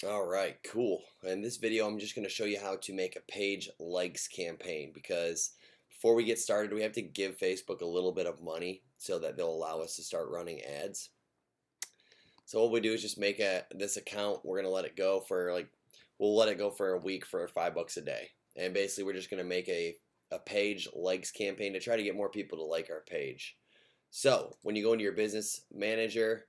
All right, cool. In this video, I'm just going to show you how to make a page likes campaign because before we get started, we have to give Facebook a little bit of money so that they'll allow us to start running ads. So what we do is just make this account. We're going to let it go for we'll let it go for a week for $5 a day. And basically, we're just going to make a page likes campaign to try to get more people to like our page. So when you go into your business manager,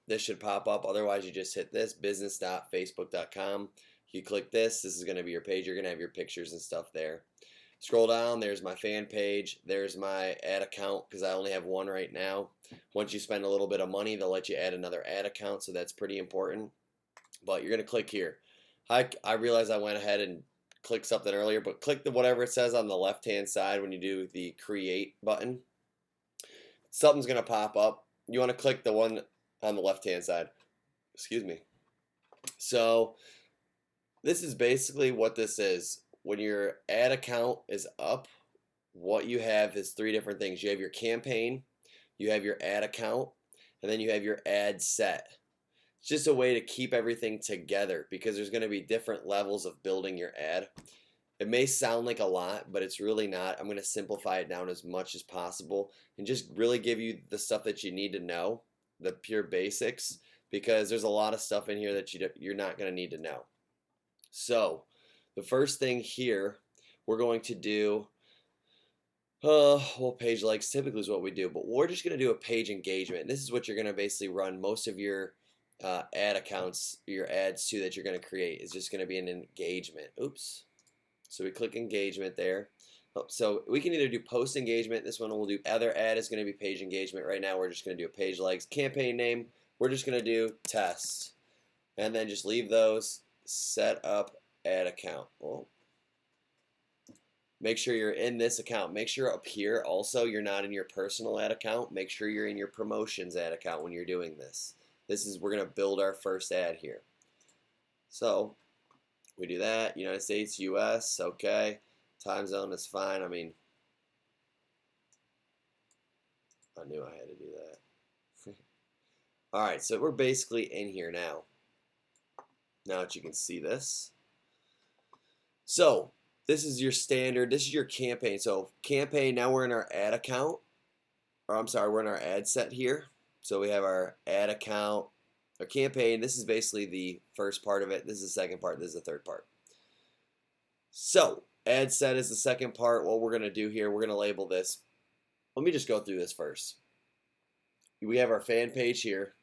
this should pop up. Otherwise, you just hit this business.facebook.com. You click this. This is going to be your page. You're going to have your pictures and stuff there. Scroll down. There's my fan page. There's my ad account because I only have one right now. Once you spend a little bit of money, they'll let you add another ad account, so that's pretty important. But you're going to click here. I realize I went ahead and clicked something earlier, but click whatever it says on the left-hand side when you do the create button. Something's going to pop up. You want to click the one on the left-hand side. Excuse me. So this is basically what this is. When your ad account is up, what you have is three different things. You have your campaign, you have your ad account, and then you have your ad set. It's just a way to keep everything together because there's going to be different levels of building your ad. It may sound like a lot, but it's really not. I'm going to simplify it down as much as possible and just really give you the stuff that you need to know, the pure basics, because there's a lot of stuff in here that you're not going to need to know. So the first thing here we're going to do, well, page likes typically is what we do, but we're just going to do a page engagement. This is what you're going to basically run most of your ad accounts, your ads to that you're going to create is just going to be an engagement. Oops. So we click engagement there. So we can either do post engagement. This one we'll do other ad is going to be page engagement. Right now we're just going to do a page likes. Campaign name, we're just going to do test. And then just leave those. Set up ad account. Well, make sure you're in this account. Make sure up here also you're not in your personal ad account. Make sure you're in your promotions ad account when you're doing this. We're going to build our first ad here. So we do that. United States, US, okay. Time zone is fine. I mean, I knew I had to do that. All right, so we're basically in here now. Now that you can see this. So this is your standard, this is your campaign. So campaign, now we're in our ad account. Or I'm sorry, we're in our ad set here. So we have our ad account, our campaign. This is basically the first part of it. This is the second part. This is the third part. So ad set is the second part. What we're going to do here, we're going to label this. Let me just go through this first. We have our fan page here.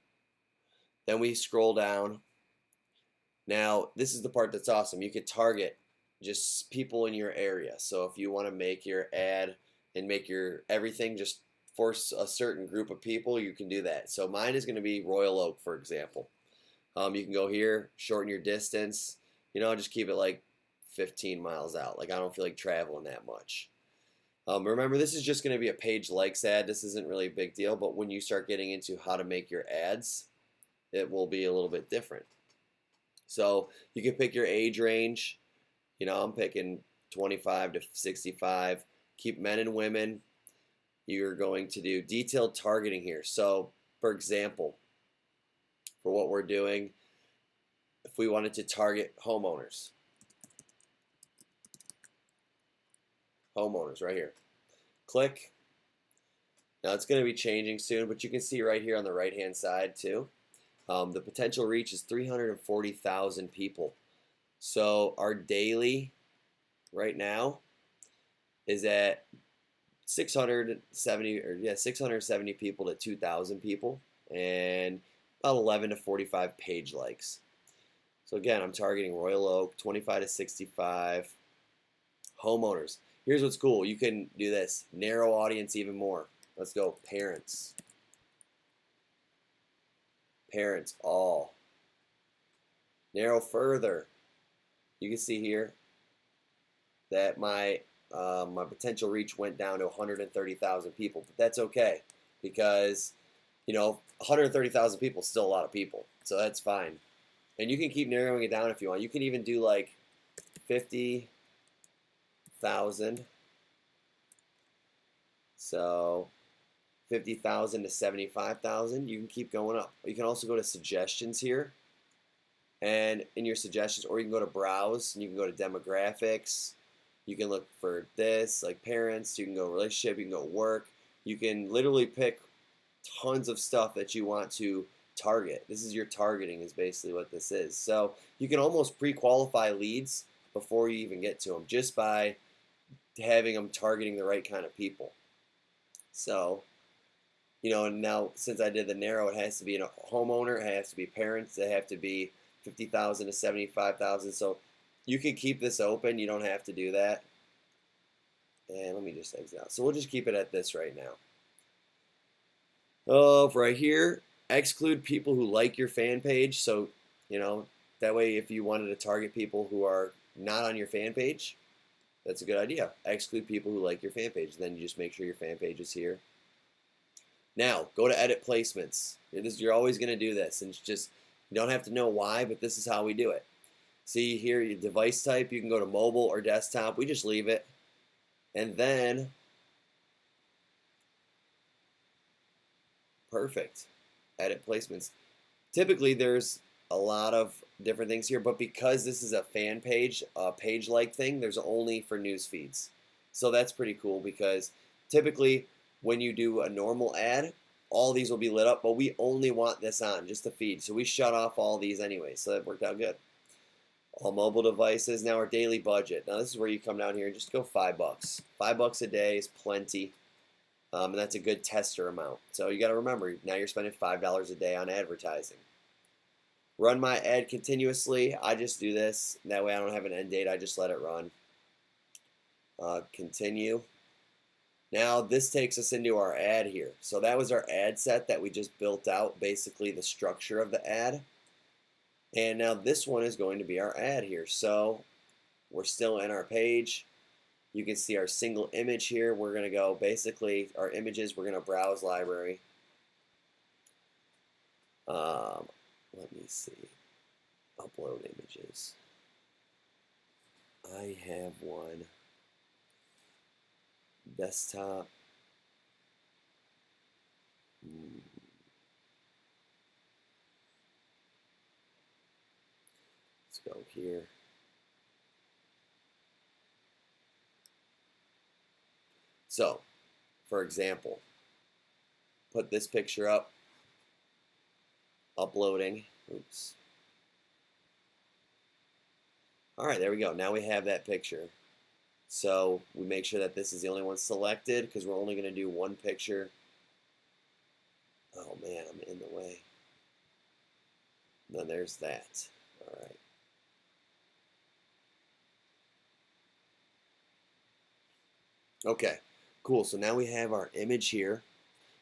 Then we scroll down. Now, this is the part that's awesome. You could target just people in your area. So if you want to make your ad and make your everything just for a certain group of people, you can do that. So mine is going to be Royal Oak, for example. You can go here, shorten your distance. Just keep it like 15 miles out. Like I don't feel like traveling that much. Remember, this is just going to be a page likes ad. This isn't really a big deal, but when you start getting into how to make your ads, it will be a little bit different. So you can pick your age range. I'm picking 25 to 65. Keep men and women. You're going to do detailed targeting here. So, for example, for what we're doing, if we wanted to target homeowners right here. Click. Now it's going to be changing soon, but you can see right here on the right hand side too. The potential reach is 340,000 people. So our daily right now is at 670 people to 2,000 people and about 11 to 45 page likes. So again, I'm targeting Royal Oak, 25 to 65 homeowners. Here's what's cool. You can do this. Narrow audience even more. Let's go parents. Parents all. Narrow further. You can see here that my potential reach went down to 130,000 people, but that's okay because 130,000 people is still a lot of people, so that's fine. And you can keep narrowing it down if you want. You can even do like 50,000. So 50,000 to 75,000. You can keep going up. You can also go to suggestions here. and in your suggestions, or you can go to browse and you can go to demographics. You can look for this, like parents. You can go relationship. You can go work. You can literally pick tons of stuff that you want to target. This is your targeting, is basically what this is. So you can almost pre-qualify leads before you even get to them, just by having them targeting the right kind of people. So, and now since I did the narrow, it has to be a homeowner, it has to be parents, they have to be 50,000 to 75,000. So you can keep this open. You don't have to do that. And let me just exit out. So we'll just keep it at this right now. Right here, exclude people who like your fan page. So, that way if you wanted to target people who are not on your fan page, that's a good idea. Exclude people who like your fan page. Then you just make sure your fan page is here. Now, go to edit placements. You're always going to do this, and you don't have to know why, but this is how we do it. See here, your device type, you can go to mobile or desktop. We just leave it. And then, perfect. Edit placements. Typically, there's a lot of different things here, but because this is a fan page, a page-like thing, there's only for news feeds. So that's pretty cool, because typically when you do a normal ad, all these will be lit up, but we only want this on, just the feed. So we shut off all these anyway, so that worked out good. All mobile devices. Now our daily budget. Now this is where you come down here and just go $5. $5 a day is plenty, and that's a good tester amount. So you got to remember, now you're spending $5 a day on advertising. Run my ad continuously. I just do this. That way I don't have an end date. I just let it run. Continue. Now this takes us into our ad here. So that was our ad set that we just built out, basically the structure of the ad. And now this one is going to be our ad here. So we're still in our page. You can see our single image here. We're going to go, basically, our images, we're going to browse library. Let me see. Upload images. I have one. Desktop. Let's go here. So, for example, put this picture up. Uploading. Oops. All right, there we go. Now we have that picture. So we make sure that this is the only one selected, because we're only going to do one picture. Oh man, I'm in the way. And then there's that. All right. Okay, cool. So now we have our image here.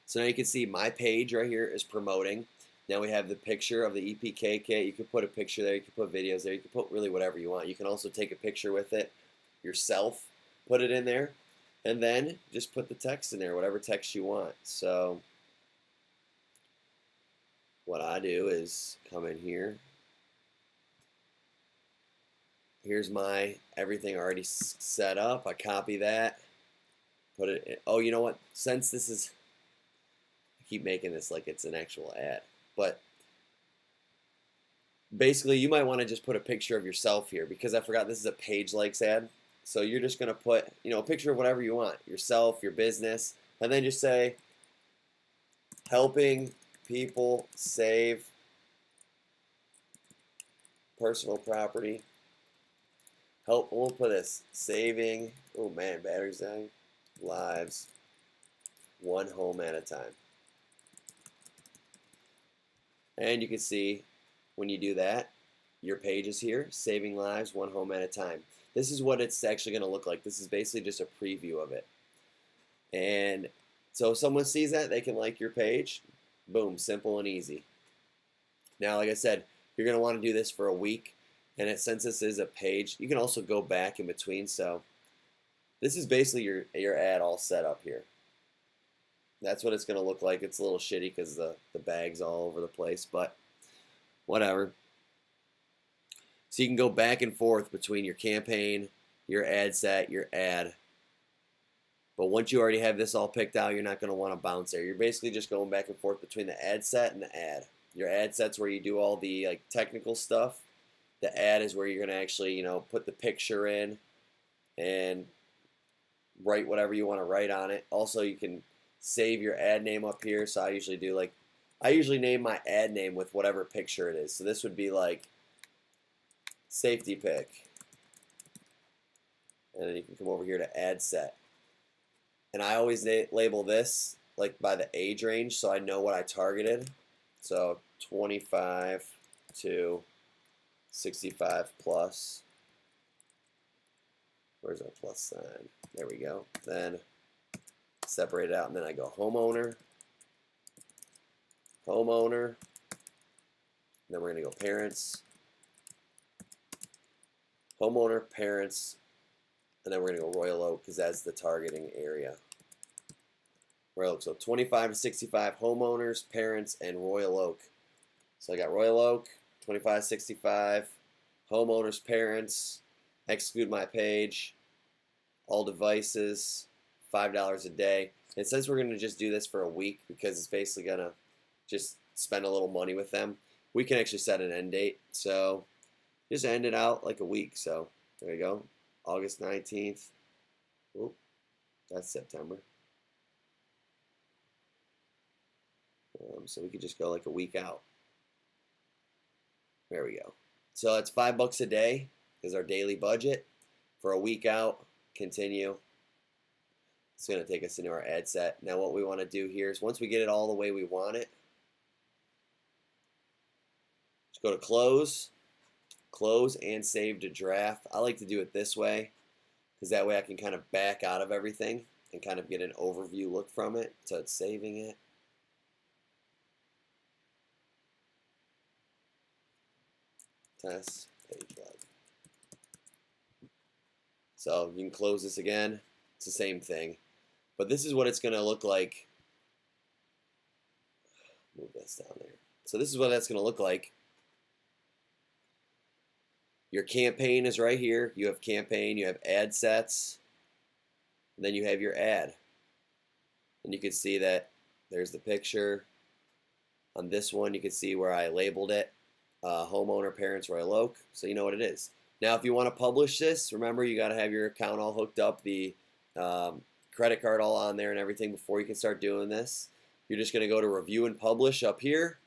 So now you can see my page right here is promoting. Now we have the picture of the EPK kit. You can put a picture there. You can put videos there. You can put really whatever you want. You can also take a picture with it yourself, put it in there, and then just put the text in there, whatever text you want. So what I do is come in here. Here's my everything already set up. I copy that, put it in. Oh, you know what? Since this is, I keep making this like it's an actual ad, but basically you might want to just put a picture of yourself here, because I forgot this is a page likes ad. So you're just going to put, a picture of whatever you want, yourself, your business, and then just say, helping people save personal property. We'll put this, saving, oh man, battery's dying, lives, one home at a time. And you can see when you do that, your page is here, saving lives, one home at a time. This is what it's actually going to look like. This is basically just a preview of it. And so if someone sees that, they can like your page. Boom, simple and easy. Now, like I said, you're going to want to do this for a week. And since this is a page, you can also go back in between. So this is basically your ad all set up here. That's what it's going to look like. It's a little shitty because the bag's all over the place, but whatever. So you can go back and forth between your campaign, your ad set, your ad. But once you already have this all picked out, you're not going to want to bounce there. You're basically just going back and forth between the ad set and the ad. Your ad set's where you do all the technical stuff. The ad is where you're going to actually, you know, put the picture in and write whatever you want to write on it. Also, you can save your ad name up here. So I usually do like, I usually name my ad name with whatever picture it is. So this would be like safety pick. And then you can come over here to ad set. And I always label this like by the age range so I know what I targeted. So 25 to 65 plus. Where's our plus sign? There we go. Then separate it out, and then I go homeowner, homeowner. Then we're going to go parents, homeowner, parents, and then we're going to go Royal Oak because that's the targeting area. Royal Oak. So 25 to 65 homeowners, parents, and Royal Oak. So I got Royal Oak, 25 to 65, homeowners, parents, exclude my page, all devices, $5 a day. And since we're going to just do this for a week because it's basically going to just spend a little money with them, we can actually set an end date. So just end it out like a week. So there you go. August 19th. Oop, that's September. So we could just go like a week out. There we go. So it's $5 a day is our daily budget for a week out. Continue. It's going to take us into our ad set. Now what we want to do here is once we get it all the way we want it, just go to close, close and save to draft. I like to do it this way because that way I can kind of back out of everything and kind of get an overview look from it. So it's saving it. Test page like. So you can close this again. It's the same thing. But this is what it's going to look like. Move this down there. So this is what that's going to look like. Your campaign is right here. You have campaign, you have ad sets, and then you have your ad. And you can see that there's the picture. On this one, you can see where I labeled it. Homeowner, parents, Royal Oak. So you know what it is. Now, if you want to publish this, remember you got to have your account all hooked up, the credit card all on there and everything before you can start doing this. You're just going to go to review and publish up here.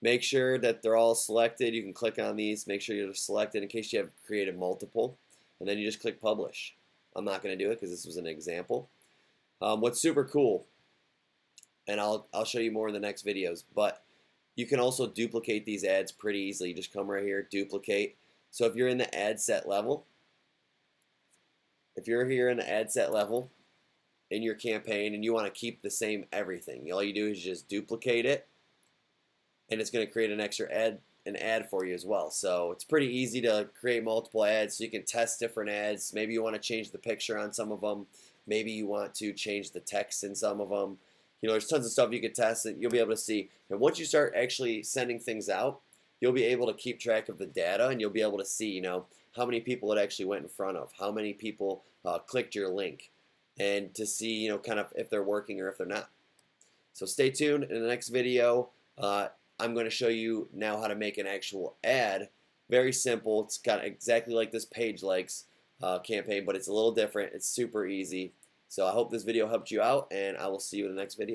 Make sure that they're all selected. You can click on these. Make sure you're selected in case you have created multiple. And then you just click publish. I'm not going to do it because this was an example. What's super cool, and I'll show you more in the next videos, but you can also duplicate these ads pretty easily. You just come right here, duplicate. So if you're in the ad set level, if you're here in the ad set level in your campaign and you want to keep the same everything, all you do is just duplicate it, and it's going to create an extra ad for you as well. So it's pretty easy to create multiple ads. So you can test different ads. Maybe you want to change the picture on some of them. Maybe you want to change the text in some of them. You know, there's tons of stuff you can test that you'll be able to see. And once you start actually sending things out, you'll be able to keep track of the data, and you'll be able to see, you know, how many people it actually went in front of, how many people clicked your link, and to see, you know, kind of if they're working or if they're not. So stay tuned. In the next video, I'm going to show you now how to make an actual ad. Very simple. It's kind of exactly like this page likes campaign, but it's a little different. It's super easy. So I hope this video helped you out, and I will see you in the next video.